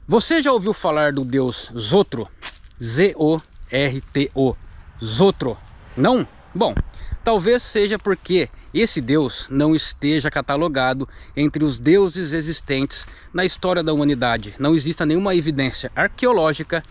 Você já ouviu falar do deus Zotro? Z-O-R-T-O. Zotro? Não? Bom, talvez seja porque esse deus não esteja catalogado entre os deuses existentes na história da humanidade. Não exista nenhuma evidência arqueológica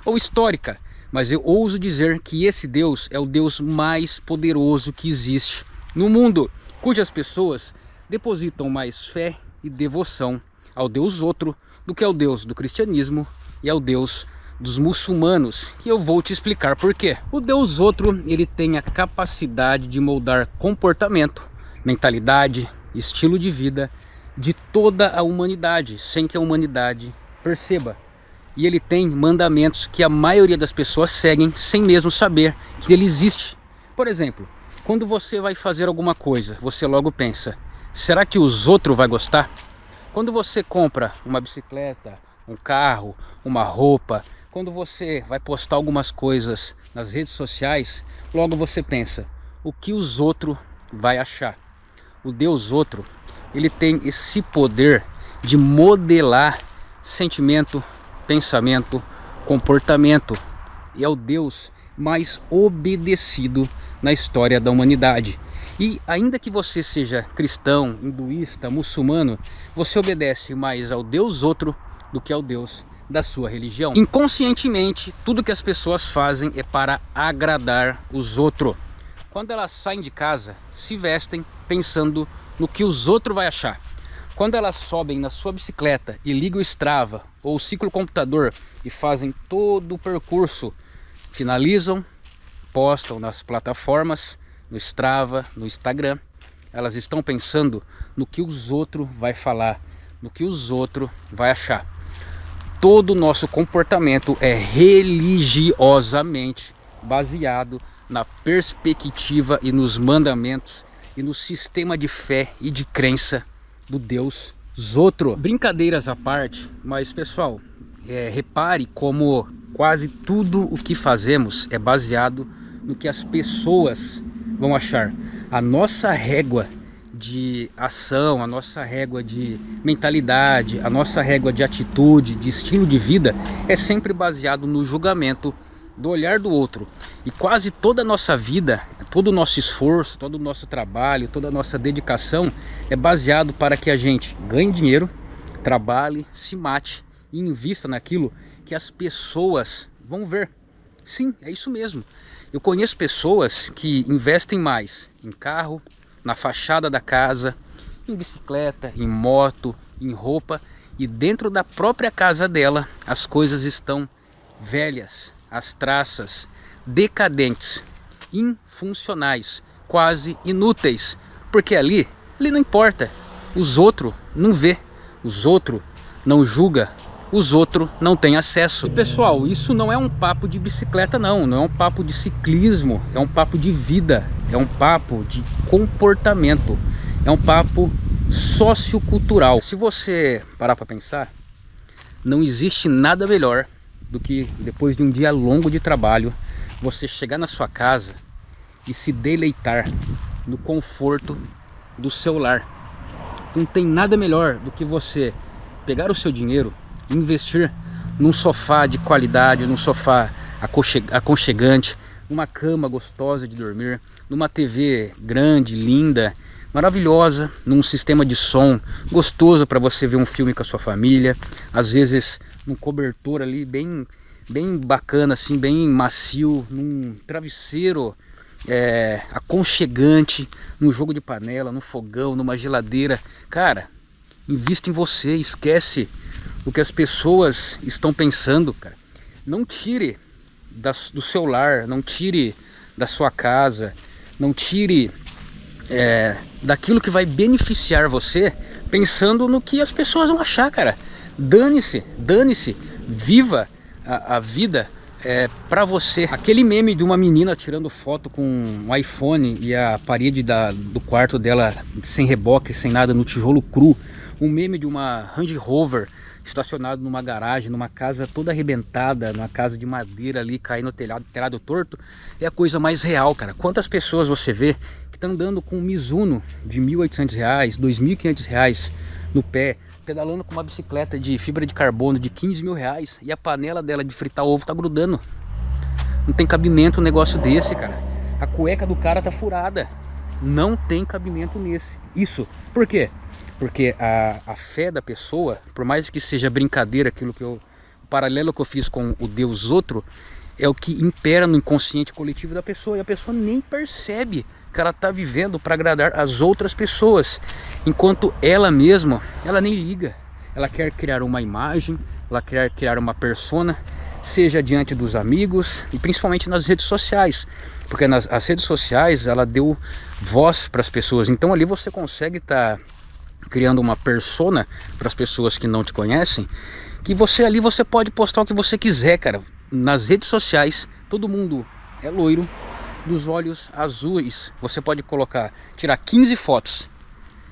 ou histórica, mas eu ouso dizer que esse deus é o deus mais poderoso que existe no mundo, cujas pessoas depositam mais fé e devoção ao deus Zotro do que ao deus do cristianismo e ao deus dos muçulmanos, que eu vou te explicar por quê. O deus Zotro, ele tem a capacidade de moldar comportamento, mentalidade, estilo de vida de toda a humanidade, sem que a humanidade perceba. E ele tem mandamentos que a maioria das pessoas seguem sem mesmo saber que ele existe. Por exemplo, quando você vai fazer alguma coisa, você logo pensa: será que os outros vão gostar? Quando você compra uma bicicleta, um carro, uma roupa, quando você vai postar algumas coisas nas redes sociais, logo você pensa: o que os outros vão achar? O deus Zotro, ele tem esse poder de modelar sentimento, pensamento, comportamento, e é o deus mais obedecido na história da humanidade. E ainda que você seja cristão, hinduísta, muçulmano, você obedece mais ao deus Zotro do que ao deus da sua religião. Inconscientemente, tudo que as pessoas fazem é para agradar os outros. Quando elas saem de casa, se vestem pensando no que os outros vão achar. Quando elas sobem na sua bicicleta e ligam o Strava ou o ciclocomputador e fazem todo o percurso, finalizam, postam nas plataformas, no Strava, no Instagram, elas estão pensando no que os outros vão falar, no que os outros vão achar. Todo o nosso comportamento é religiosamente baseado na perspectiva e nos mandamentos e no sistema de fé e de crença do deus Zotro. Brincadeiras à parte, mas pessoal, repare como quase tudo o que fazemos é baseado no que as pessoas vão achar. A nossa régua de ação, a nossa régua de mentalidade, a nossa régua de atitude, de estilo de vida é sempre baseado no julgamento do olhar do outro. E quase toda a nossa vida, todo o nosso esforço, todo o nosso trabalho, toda a nossa dedicação é baseado para que a gente ganhe dinheiro, trabalhe, se mate e invista naquilo que as pessoas vão ver. Sim, é isso mesmo. Eu conheço pessoas que investem mais em carro, na fachada da casa, em bicicleta, em moto, em roupa, e dentro da própria casa dela as coisas estão velhas, as traças, decadentes, infuncionais, quase inúteis, porque ali não importa, os outros não vê, os outros não julga, os outros não têm acesso. E pessoal, isso não é um papo de bicicleta não é um papo de ciclismo, é um papo de vida, é um papo de comportamento, é um papo sociocultural. Se você parar para pensar, não existe nada melhor do que depois de um dia longo de trabalho, você chegar na sua casa e se deleitar no conforto do seu lar. Não tem nada melhor do que você pegar o seu dinheiro, investir num sofá de qualidade, num sofá aconchegante, numa cama gostosa de dormir, numa TV grande, linda, maravilhosa, num sistema de som gostoso para você ver um filme com a sua família, às vezes num cobertor ali bem bacana, assim, bem macio, num travesseiro aconchegante, num jogo de panela, num fogão, numa geladeira. Cara, invista em você, esquece o que as pessoas estão pensando, cara. Não tire do seu lar, não tire da sua casa, não tire daquilo que vai beneficiar você pensando no que as pessoas vão achar, cara. Dane-se, viva a vida pra você. Aquele meme de uma menina tirando foto com um iPhone e a parede do quarto dela sem reboque, sem nada, no tijolo cru. Um meme de uma Range Rover estacionado numa garagem, numa casa toda arrebentada, numa casa de madeira ali, caindo no telhado torto, é a coisa mais real, cara. Quantas pessoas você vê que estão andando com um Mizuno de R$ 1.800, R$ 2.500 no pé, pedalando com uma bicicleta de fibra de carbono de 15 mil reais e a panela dela de fritar ovo tá grudando. Não tem cabimento um negócio desse, cara. A cueca do cara tá furada. Não tem cabimento nesse. Isso. Por quê? Porque a fé da pessoa, por mais que seja brincadeira, o paralelo que eu fiz com o Deus outro, é o que impera no inconsciente coletivo da pessoa. E a pessoa nem percebe que ela está vivendo para agradar as outras pessoas. Enquanto ela mesma, ela nem liga. Ela quer criar uma imagem, ela quer criar uma persona, seja diante dos amigos e principalmente nas redes sociais. Porque as redes sociais, ela deu voz para as pessoas. Então ali você consegue estar criando uma persona para as pessoas que não te conhecem, que ali você pode postar o que você quiser, cara. Nas redes sociais, todo mundo é loiro, dos olhos azuis. Você pode tirar 15 fotos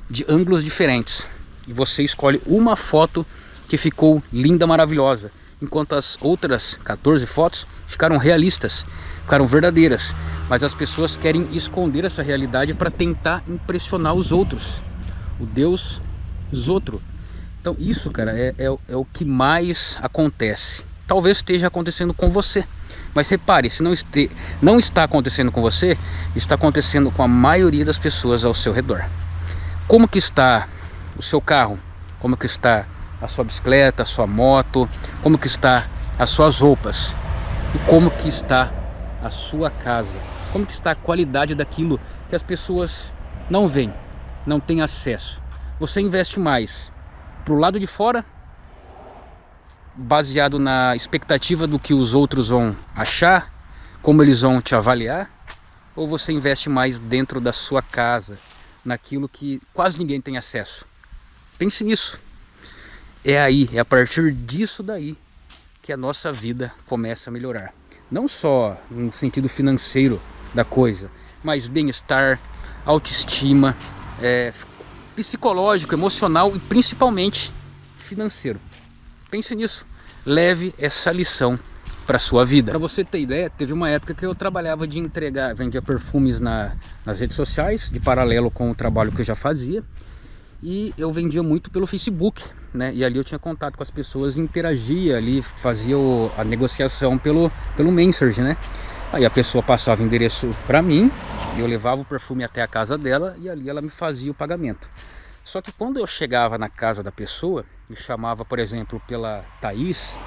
de ângulos diferentes e você escolhe uma foto que ficou linda, maravilhosa, enquanto as outras 14 fotos ficaram realistas, ficaram verdadeiras. Mas as pessoas querem esconder essa realidade para tentar impressionar os outros, o Deus outro. Então isso, cara, é o que mais acontece. Talvez esteja acontecendo com você, mas repare, se não está acontecendo com você, está acontecendo com a maioria das pessoas ao seu redor. Como que está o seu carro? Como que está a sua bicicleta, a sua moto? Como que está as suas roupas? E como que está a sua casa? Como que está a qualidade daquilo que as pessoas não veem, não têm acesso? Você investe mais pro lado de fora, baseado na expectativa do que os outros vão achar, como eles vão te avaliar, ou você investe mais dentro da sua casa, naquilo que quase ninguém tem acesso? Pense nisso. É a partir disso daí que a nossa vida começa a melhorar. Não só no sentido financeiro da coisa, mas bem-estar, autoestima, psicológico, emocional e principalmente financeiro. Pense nisso, leve essa lição para sua vida. Para você ter ideia, teve uma época que eu trabalhava de vendia perfumes nas redes sociais, de paralelo com o trabalho que eu já fazia, e eu vendia muito pelo Facebook, né? E ali eu tinha contato com as pessoas, interagia ali, fazia a negociação pelo Messenger, né? Aí a pessoa passava o endereço para mim, eu levava o perfume até a casa dela e ali ela me fazia o pagamento. Só que quando eu chegava na casa da pessoa e chamava, por exemplo, pela Thaís,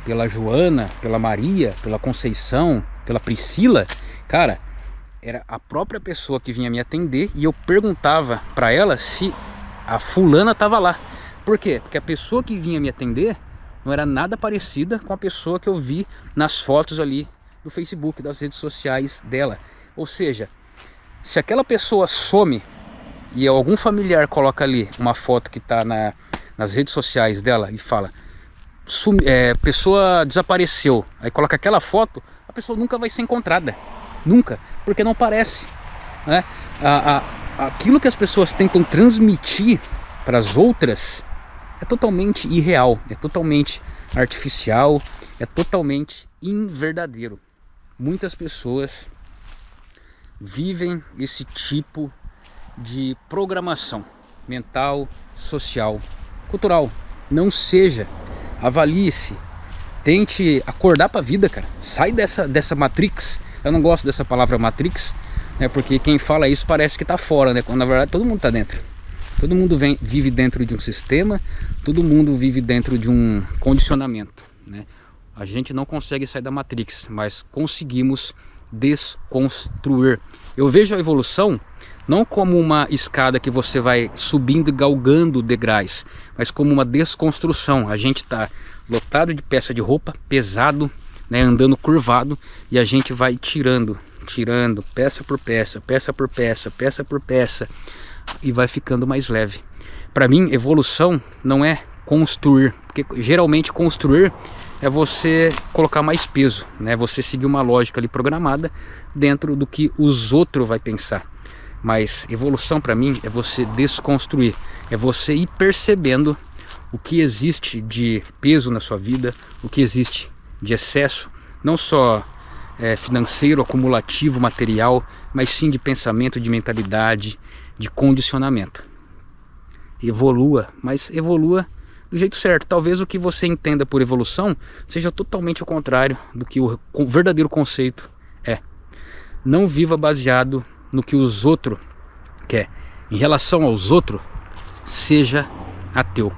pela Joana, pela Maria, pela Conceição, pela Priscila, cara, era a própria pessoa que vinha me atender e eu perguntava para ela se a fulana estava lá. Por quê? Porque a pessoa que vinha me atender não era nada parecida com a pessoa que eu vi nas fotos ali do Facebook, das redes sociais dela. Ou seja, se aquela pessoa some e algum familiar coloca ali uma foto que está nas redes sociais dela e fala pessoa desapareceu, aí coloca aquela foto, a pessoa nunca vai ser encontrada, nunca, porque não parece, né? Aquilo que as pessoas tentam transmitir para as outras é totalmente irreal, é totalmente artificial, é totalmente inverdadeiro. Muitas pessoas vivem esse tipo de programação mental, social, cultural. Não seja, avalie-se, tente acordar para a vida, cara. Sai dessa Matrix. Eu não gosto dessa palavra Matrix, né? Porque quem fala isso parece que tá fora, né? Quando na verdade todo mundo tá dentro. Todo mundo vive dentro de um sistema, todo mundo vive dentro de um condicionamento, né? A gente não consegue sair da Matrix, mas conseguimos desconstruir. Eu vejo a evolução não como uma escada que você vai subindo e galgando degraus, mas como uma desconstrução. A gente está lotado de peça de roupa, pesado, né, andando curvado, e a gente vai tirando peça por peça, peça por peça, peça por peça, e vai ficando mais leve. Para mim, evolução não é construir, porque geralmente construir é você colocar mais peso, né? Você seguir uma lógica ali programada dentro do que os outros vai pensar. Mas evolução para mim é você desconstruir, é você ir percebendo o que existe de peso na sua vida, o que existe de excesso, não só financeiro, acumulativo, material, mas sim de pensamento, de mentalidade, de condicionamento. evolua, mas evolua do jeito certo. Talvez o que você entenda por evolução seja totalmente o contrário do que o verdadeiro conceito é. Não viva baseado no que os outros querem. Em relação aos outros, seja ateu.